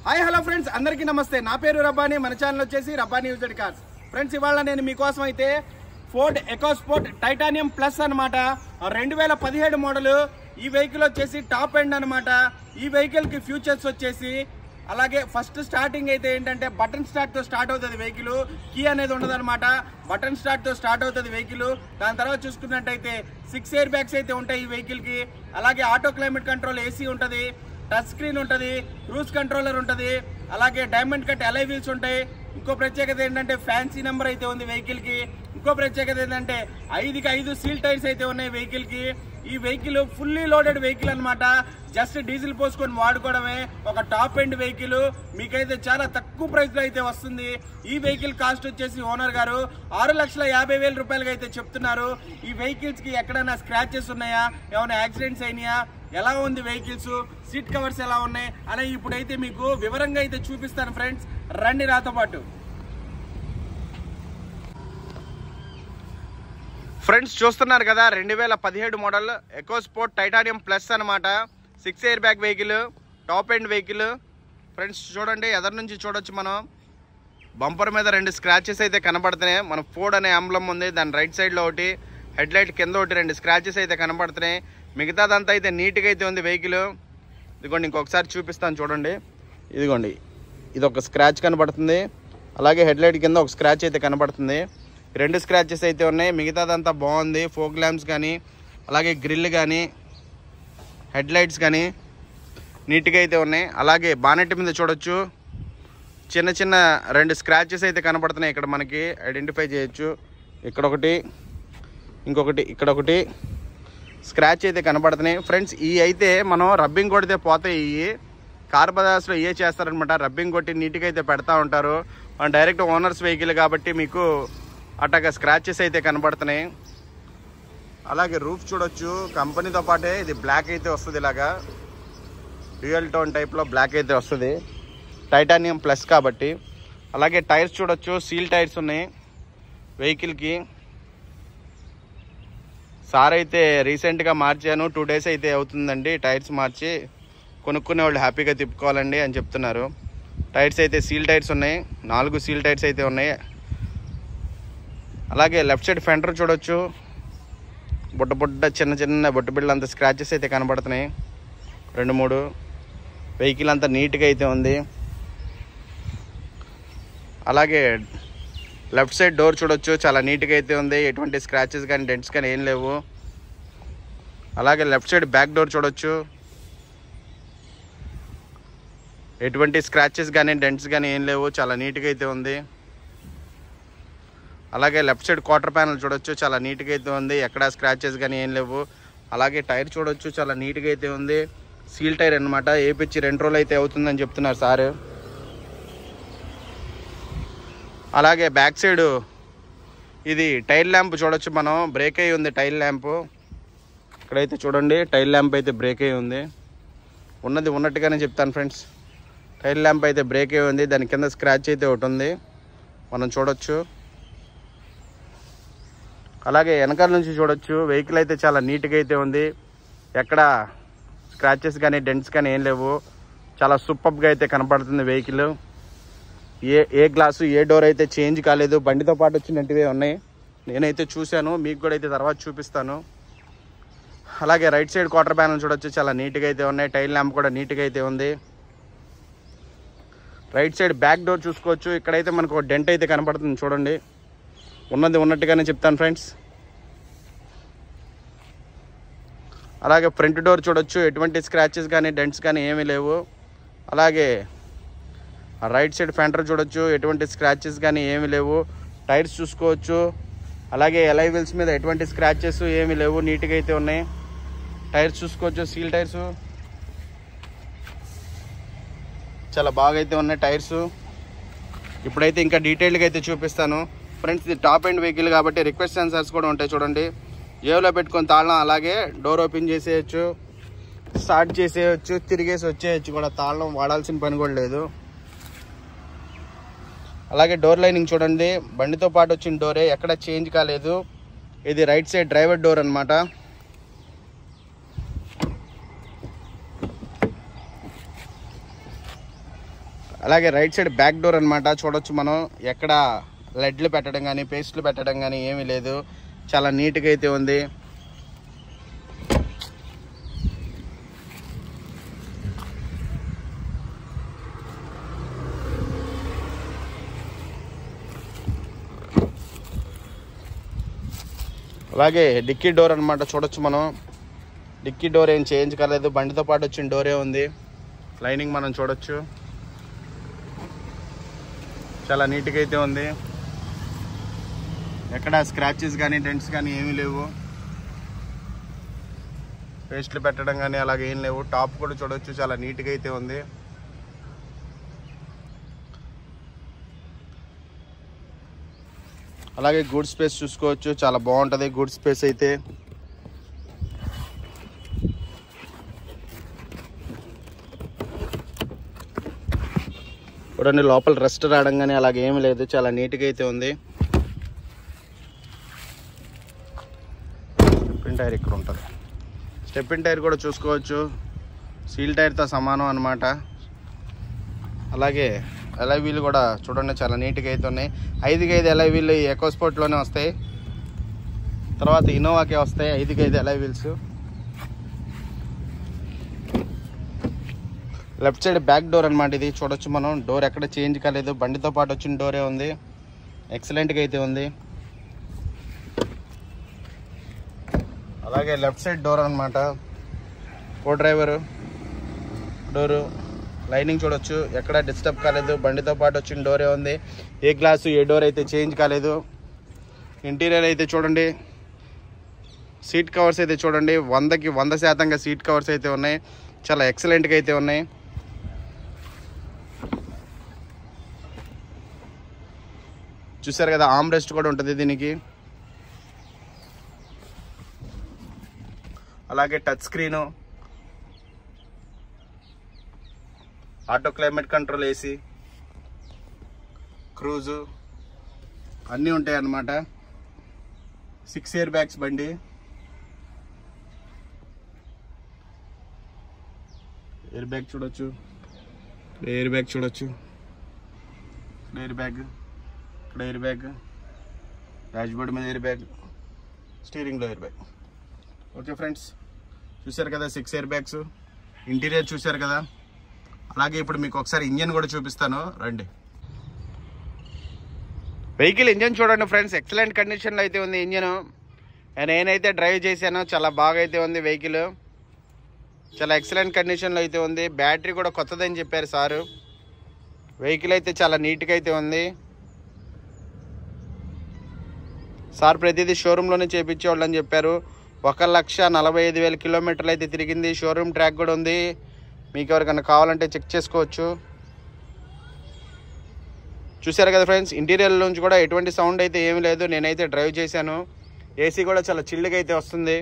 Hi hello friends, అందరికీ నమస్తే. నా పేరు రబ్బానీ. మన ఛానల్ వచ్చేసి రబ్బానీ యూజ్డ్ కార్స్. ఫ్రెండ్స్, ఇవాళ నేను మీకోసం అయితే ఫోర్డ్ ఎకోస్పోర్ట్ టైటానియం ప్లస్ అనమాట 2017 మోడల్. ఈ వెహికల్ వచ్చేసి టాప్ ఎండ్ అనమాట. ఈ వెహికల్ కి ఫ్యూచర్స్ వచ్చేసి అలాగే ఫస్ట్ స్టార్టింగ్ అయితే ఏంటంటే బటన్ స్టార్ట్ తో స్టార్ట్ అవుతుంది వెహికల్. కీ అనేది ఉండదు అనమాట, బటన్ స్టార్ట్ తో స్టార్ట్ అవుతుంది వెహికల్. దాని తర్వాత చూసుకున్నట్టయితే 6 ఎయిర్ బ్యాగ్స్ అయితే ఉంటాయి ఈ వెహికల్ కి. అలాగే ఆటో క్లైమేట్ కంట్రోల్ ఏసీ ఉంటుంది, టచ్ స్క్రీన్ ఉంటుంది, క్రూజ్ కంట్రోలర్ ఉంటుంది, అలాగే డైమండ్ కట్ అలై వీల్స్ ఉంటాయి. ఇంకో ప్రత్యేకత ఏంటంటే ఫ్యాన్సీ నెంబర్ అయితే ఉంది వెహికల్ కి. ఇంకో ప్రత్యేకత ఏంటంటే 5కి 5 సీల్ టైర్స్ అయితే ఉన్నాయి వెహికల్ కి. ఈ వెహికల్ ఫుల్లీ లోడెడ్ వెహికల్ అనమాట. జస్ట్ డీజిల్ పోసుకొని వాడుకోవడమే. ఒక టాప్ ఎండ్ వెహికల్ మీకైతే చాలా తక్కువ ప్రైస్ లో అయితే వస్తుంది. ఈ వెహికల్ కాస్ట్ వచ్చేసి ఓనర్ గారు 6,50,000 రూపాయలకి అయితే చెప్తున్నారు. ఈ వెహికల్స్ కి ఎక్కడైనా స్క్రాచెస్ ఉన్నాయా, ఏమైనా యాక్సిడెంట్స్ అయినాయా, ఎలా ఉంది వెహికల్స్, సీట్ కవర్స్ ఎలా ఉన్నాయి అని ఇప్పుడైతే మీకు వివరంగా అయితే చూపిస్తాను ఫ్రెండ్స్. రండి నాతో పాటు. ఫ్రెండ్స్, చూస్తున్నారు కదా 2017 మోడల్ ఎకోస్పోర్ట్ టైటానియం ప్లస్ అనమాట. 6 air bag vehicle, top end vehicle. Friends చూడండి, ఎదరి నుంచి చూడొచ్చు మనం. బంపర్ మీద 2 స్క్రాచెస్ అయితే కనబడుతున్నాయి. మన ఫోర్డ్ అనే ఎంబ్లం ఉంది, దాని రైట్ సైడ్లో ఒకటి, హెడ్ లైట్ కింద ఒకటి, 2 స్క్రాచెస్ అయితే కనబడుతున్నాయి. మిగతాదంతా అయితే నీట్గా అయితే ఉంది వెహికల్. ఇదిగోండి, ఇంకొకసారి చూపిస్తాను చూడండి. ఇదిగోండి, ఇది ఒక స్క్రాచ్ కనబడుతుంది. అలాగే హెడ్ లైట్ కింద ఒక స్క్రాచ్ అయితే కనబడుతుంది. 2 స్క్రాచెస్ అయితే ఉన్నాయి. మిగతాదంతా బాగుంది. ఫోక్ ల్యాంప్స్ కానీ, అలాగే గ్రిల్ కానీ, హెడ్ లైట్స్ కానీ నీట్గా అయితే ఉన్నాయి. అలాగే బానెట్ మీద చూడొచ్చు చిన్న చిన్న 2 స్క్రాచెస్ అయితే కనబడుతున్నాయి. ఇక్కడ మనకి ఐడెంటిఫై చేయొచ్చు. ఇక్కడ ఒకటి, ఇంకొకటి, ఇక్కడ ఒకటి స్క్రాచ్ అయితే కనబడుతున్నాయి. ఫ్రెండ్స్, ఈ అయితే మనం రబ్బింగ్ కొడితే పోతాయి. ఈ కార్ బజార్స్లో ఏ చేస్తారనమాట, రబ్బింగ్ కొట్టి నీట్గా అయితే పెడతా ఉంటారు. డైరెక్ట్ ఓనర్స్ వెహికల్ కాబట్టి మీకు అట్టగా స్క్రాచెస్ అయితే కనబడుతున్నాయి. అలాగే రూఫ్ చూడొచ్చు, కంపెనీతో పాటే ఇది బ్లాక్ అయితే వస్తుంది. ఇలాగా డ్యూయల్ టోన్ టైప్లో బ్లాక్ అయితే వస్తుంది, టైటానియం ప్లస్ కాబట్టి. అలాగే టైర్స్ చూడొచ్చు, సీల్ టైర్స్ ఉన్నాయి వెహికల్కి. సార్ అయితే రీసెంట్గా మార్చాను, 2 డేస్ అయితే అవుతుందండి టైర్స్ మార్చి. కొనుక్కునే వాళ్ళు హ్యాపీగా తిప్పుకోవాలండి అని చెప్తున్నారు. టైర్స్ అయితే సీల్ టైర్స్ ఉన్నాయి, 4 సీల్ టైర్స్ అయితే ఉన్నాయి. అలాగే లెఫ్ట్ సైడ్ ఫెండర్ చూడొచ్చు, బుడ్డ చిన్న చిన్న బొట్టు బిళ్ళ అంత స్క్రాచెస్ అయితే కనబడుతున్నాయి. 2-3 వెహికల్ అంతా నీట్గా అయితే ఉంది. అలాగే లెఫ్ట్ సైడ్ డోర్ చూడొచ్చు, చాలా నీట్గా అయితే ఉంది. ఎటువంటి స్క్రాచెస్ కానీ డెంట్స్ కానీ ఏం లేవు. అలాగే లెఫ్ట్ సైడ్ బ్యాక్ డోర్ చూడొచ్చు, ఎటువంటి స్క్రాచెస్ కానీ డెంట్స్ కానీ ఏం లేవు, చాలా నీట్గా అయితే ఉంది. అలాగే లెఫ్ట్ సైడ్ క్వార్టర్ ప్యానల్ చూడొచ్చు, చాలా నీట్గా అయితే ఉంది. ఎక్కడ స్క్రాచెస్ కానీ ఏం లేవు. అలాగే టైర్ చూడొచ్చు, చాలా నీట్గా అయితే ఉంది. సీల్ టైర్ అనమాట. ఏపిచ్చి 2 రోజులు అయితే అవుతుందని చెప్తున్నారు సార్. అలాగే బ్యాక్ సైడ్ ఇది టైల్ ల్యాంప్ చూడొచ్చు మనం. బ్రేక్ అయ్యి ఉంది టైల్ ల్యాంప్. ఇక్కడైతే చూడండి, టైల్ ల్యాంప్ అయితే బ్రేక్ అయ్యి ఉంది. ఉన్నది ఉన్నట్టుగానే చెప్తాను ఫ్రెండ్స్. టైల్ ల్యాంప్ అయితే బ్రేక్ అయ్యి ఉంది. దాని కింద స్క్రాచ్ అయితే ఒకటి ఉంది, మనం చూడొచ్చు. అలాగే వెనకాల నుంచి చూడొచ్చు, వెహికల్ అయితే చాలా నీట్గా అయితే ఉంది. ఎక్కడ స్క్రాచెస్ కానీ డెంట్స్ కానీ ఏం లేవు. చాలా సూపర్గా అయితే కనపడుతుంది వెహికల్. ఏ గ్లాసు ఏ డోర్ అయితే చేంజ్ కాలేదు, బండితో పాటు వచ్చినట్టువే ఉన్నాయి. నేనైతే చూశాను, మీకు కూడా అయితే తర్వాత చూపిస్తాను. అలాగే రైట్ సైడ్ క్వార్టర్ ప్యానల్ చూడొచ్చు, చాలా నీట్గా అయితే ఉన్నాయి. టైల్ ల్యాంప్ కూడా నీట్గా అయితే ఉంది. రైట్ సైడ్ బ్యాక్ డోర్ చూసుకోవచ్చు. ఇక్కడైతే మనకు డెంట్ అయితే కనపడుతుంది చూడండి. ఉన్నది ఉన్నట్టుగానే చెప్తాను ఫ్రెండ్స్. అలాగే ఫ్రంట్ డోర్ చూడొచ్చు, ఎటువంటి స్క్రాచెస్ కానీ డెంట్స్ కానీ ఏమీ లేవు. అలాగే రైట్ సైడ్ ఫెండర్ చూడొచ్చు, ఎటువంటి స్క్రాచెస్ కానీ ఏమీ లేవు. టైర్స్ చూసుకోవచ్చు. అలాగే అలై వీల్స్ మీద ఎటువంటి స్క్రాచెస్ ఏమీ లేవు, నీట్గా అయితే ఉన్నాయి. టైర్స్ చూసుకోవచ్చు, సీల్ టైర్స్ చాలా బాగా అయితే ఉన్నాయి టైర్స్. ఇప్పుడైతే ఇంకా డీటెయిల్గా అయితే చూపిస్తాను ఫ్రెండ్స్. ఇది టాప్ ఎండ్ వెహికల్ కాబట్టి రిక్వెస్ట్ సెన్సార్స్ కూడా ఉంటాయి చూడండి. ఏవలో పెట్టుకొని తాళం, అలాగే డోర్ ఓపెన్ చేసేయచ్చు, స్టార్ట్ చేసేయచ్చు, తిరిగేసి వచ్చేయచ్చు కూడా. తాళం వాడాల్సిన పని కూడా లేదు. అలాగే డోర్ లైనింగ్ చూడండి, బండితో పాటు వచ్చిన డోరే, ఎక్కడ చేంజ్ కాలేదు. ఇది రైట్ సైడ్ డ్రైవర్ డోర్ అనమాట. అలాగే రైట్ సైడ్ బ్యాక్ డోర్ అనమాట. చూడొచ్చు మనం, ఎక్కడ లెడ్లు పెట్టడం కానీ పేస్ట్లు పెట్టడం కానీ ఏమీ లేదు, చాలా నీట్గా అయితే ఉంది. అలాగే డిక్కీ డోర్ అనమాట. చూడొచ్చు మనం, డిక్కీ డోర్ ఏం చేంజ్ కాలేదు, బండితో పాటు వచ్చిన డోరే ఉంది. లైనింగ్ మనం చూడొచ్చు, చాలా నీట్గా అయితే ఉంది. ఎక్కడ స్క్రాచెస్ కానీ డెంట్స్ కానీ ఏమీ లేవు, పేస్ట్లు పెట్టడం కానీ అలాగే ఏం లేవు. టాప్ కూడా చూడొచ్చు, చాలా నీట్గా అయితే ఉంది. అలాగే గుడ్ స్పేస్ చూసుకోవచ్చు, చాలా బాగుంటుంది గుడ్ స్పేస్ అయితే. చూడండి, లోపల రెస్ట్ రావడం కానీ అలాగే ఏమి లేదు, చాలా నీట్గా అయితే ఉంది. స్టెప్పిన్ టైర్ ఇక్కడ ఉంటుంది, స్టెప్పిన్ టైర్ కూడా చూసుకోవచ్చు, సీల్ టైర్తో సమానం అన్నమాట. అలాగే ఎలాయ్ వీల్ కూడా చూడండి, చాలా నీట్గా అయితే ఉన్నాయి. 5x5 ఎలాయ్ వీల్ ఎకో స్పోర్ట్లోనే వస్తాయి, తర్వాత ఇన్నోవాకే వస్తాయి 5x5 alloy wheels. Left side back door అనమాట ఇది. చూడొచ్చు మనం, డోర్ ఎక్కడ చేంజ్ కాలేదు, బండితో పాటు వచ్చిన డోరే ఉంది, ఎక్సలెంట్గా అయితే ఉంది. అలాగే లెఫ్ట్ సైడ్ డోర్ అనమాట, కో డ్రైవర్ డోరు. లైనింగ్ చూడొచ్చు, ఎక్కడ డిస్టర్బ్ కాలేదు, బండితో పాటు వచ్చిన డోరే ఉంది. ఏ గ్లాసు ఏ డోర్ అయితే చేంజ్ కాలేదు. ఇంటీరియర్ అయితే చూడండి, సీట్ కవర్స్ అయితే చూడండి, 100కి 100% సీట్ కవర్స్ అయితే ఉన్నాయి, చాలా ఎక్సలెంట్గా అయితే ఉన్నాయి. చూసారు కదా, ఆర్మ్ రెస్ట్ కూడా ఉంటుంది దీనికి. అలాగే touch screen, auto climate control, AC, cruise అన్నీ ఉంటాయి అన్నమాట. 6 ఎయిర్ బ్యాగ్స్ బండి. ఎయిర్ బ్యాగ్ చూడొచ్చు, ఎయిర్ బ్యాగ్ చూడొచ్చు, ఎయిర్ బ్యాగ్, ఇక్కడ ఎయిర్ బ్యాగ్, డాష్ బోర్డ్ మీద ఎయిర్ బ్యాగ్, స్టీరింగ్లో ఎయిర్ బ్యాగ్. ఓకే ఫ్రెండ్స్, చూసారు కదా 6 ఎయిర్ బ్యాగ్స్. ఇంటీరియర్ చూసారు కదా. అలాగే ఇప్పుడు మీకు ఒకసారి ఇంజన్ కూడా చూపిస్తాను, రండి. వెహికల్ ఇంజన్ చూడండి ఫ్రెండ్స్, ఎక్సలెంట్ కండిషన్లో అయితే ఉంది ఇంజన్. నేనైతే డ్రైవ్ చేశాను, చాలా బాగా అయితే ఉంది వెహికల్, చాలా ఎక్సలెంట్ కండిషన్లో అయితే ఉంది. బ్యాటరీ కూడా కొత్తదని చెప్పారు సారు. వెహికల్ అయితే చాలా నీట్గా అయితే ఉంది. సార్ ప్రతిదీ షోరూంలోనే చేయించేవాళ్ళని చెప్పారు. 1,45,000 కిలోమీటర్లు అయితే తిరిగింది. షోరూమ్ ట్రాక్ కూడా ఉంది, మీకు ఎవరికైనా కావాలంటే చెక్ చేసుకోవచ్చు. చూసారు కదా ఫ్రెండ్స్, ఇంటీరియర్ నుంచి కూడా ఎటువంటి సౌండ్ అయితే ఏమీ లేదు. నేనైతే డ్రైవ్ చేశాను, ఏసీ కూడా చాలా చిల్డ్గా అయితే వస్తుంది.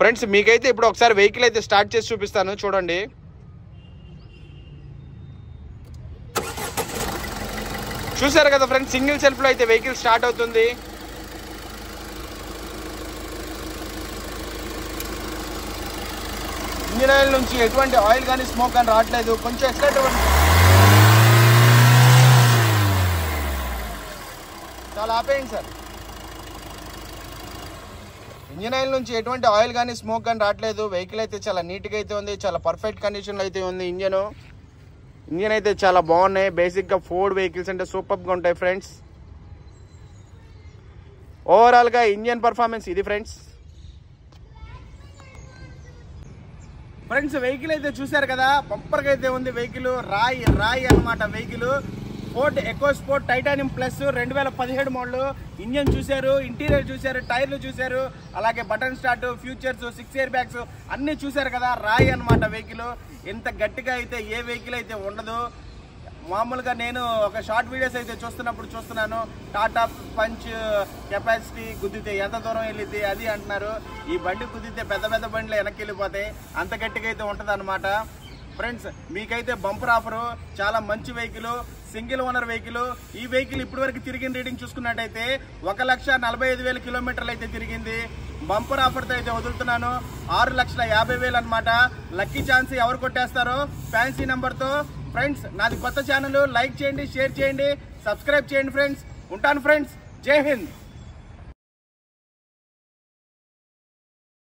ఫ్రెండ్స్ మీకైతే ఇప్పుడు ఒకసారి వెహికల్ అయితే స్టార్ట్ చేసి చూపిస్తాను, చూడండి. చూసారు కదా ఫ్రెండ్స్, సింగిల్ సెల్ఫ్లో అయితే వెహికల్ స్టార్ట్ అవుతుంది. ఇంజిన్ ఆయిల్ నుంచి ఎటువంటి ఆయిల్ కానీ స్మోక్ కానీ రావట్లేదు. కొంచెం ఎక్సైట్ అవ్వండి, చాలా ఆపేయండి సార్. ఇంజిన్ ఆయిల్ నుంచి ఎటువంటి ఆయిల్ కానీ స్మోక్ కానీ రావట్లేదు. వెహికల్ అయితే చాలా నీట్గా అయితే ఉంది, చాలా పర్ఫెక్ట్ కండిషన్లో అయితే ఉంది. ఇంజన్ అయితే చాలా బాగున్నాయి. బేసిక్గా ఫోర్డ్ వెహికల్స్ అంటే సూపర్గా ఉంటాయి ఫ్రెండ్స్. ఓవరాల్గా ఇంజన్ పర్ఫార్మెన్స్ ఇది ఫ్రెండ్స్. వెహికల్ అయితే చూసారు కదా, బంపర్గా అయితే ఉంది వెహికల్. రాయి అనమాట vehicle. Ford EcoSport titanium plus 2017 model. Engine చూశారు, ఇంటీరియర్ చూశారు, టైర్లు చూశారు, అలాగే button start, features, 6 air bags అన్నీ చూశారు కదా. రాయి అనమాట వెహికల్. ఎంత గట్టిగా అయితే ఏ వెహికల్ అయితే ఉండదు. మామూలుగా నేను ఒక షార్ట్ వీడియోస్ అయితే చూస్తున్నాను, టాటా పంచ్ కెపాసిటీ గుద్దితే ఎంత దూరం వెళ్ళిద్ది అది అంటున్నారు. ఈ బండి గుద్దితే పెద్ద పెద్ద బండ్లు వెనక్కి వెళ్ళిపోతాయి, అంత గట్టిగా అయితే ఉంటుంది అనమాట. ఫ్రెండ్స్ మీకైతే బంపర్ ఆఫరు, చాలా మంచి వెహికల్, సింగిల్ ఓనర్ వెహికల్. ఈ వెహికల్ ఇప్పటి వరకు తిరిగిన రీడింగ్ చూసుకున్నట్టయితే 1,45,000 కిలోమీటర్లు అయితే తిరిగింది. బంపర్ ఆఫర్తో అయితే వదులుతున్నాను, 6,50,000 అనమాట. లక్కీ ఛాన్స్ ఎవరు కొట్టేస్తారో ఫ్యాన్సీ నెంబర్తో ఫ్రెండ్స్ నాది కొత్త ఛానల్, లైక్ చేయండి, షేర్ చేయండి, సబ్స్క్రైబ్ చేయండి ఫ్రెండ్స్. ఉంటాను ఫ్రెండ్స్, జై హింద్.